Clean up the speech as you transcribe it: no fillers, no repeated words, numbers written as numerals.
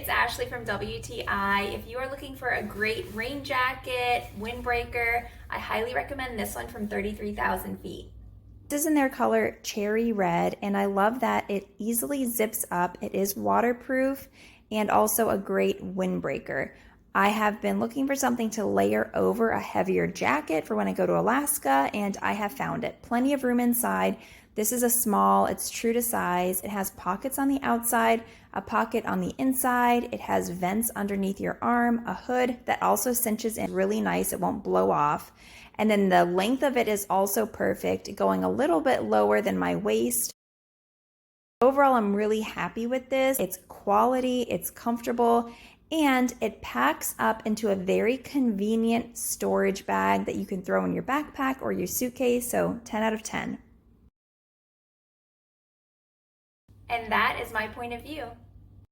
it's Ashley from WTI. If you are looking for a great rain jacket, windbreaker, I highly recommend this one from 33,000 feet. This is in their color cherry red, and I love that it easily zips up. It is waterproof and also a great windbreaker. I have been looking for something to layer over a heavier jacket for when I go to Alaska, and I have found it. Plenty of room inside. This is a small, it's true to size. It has pockets on the outside, a pocket on the inside. It has vents underneath your arm, a hood that also cinches in really nice. It won't blow off. And then the length of it is also perfect, going a little bit lower than my waist. Overall, I'm really happy with this. It's quality, it's comfortable, and it packs up into a very convenient storage bag that you can throw in your backpack or your suitcase, so 10 out of 10. And that is my point of view.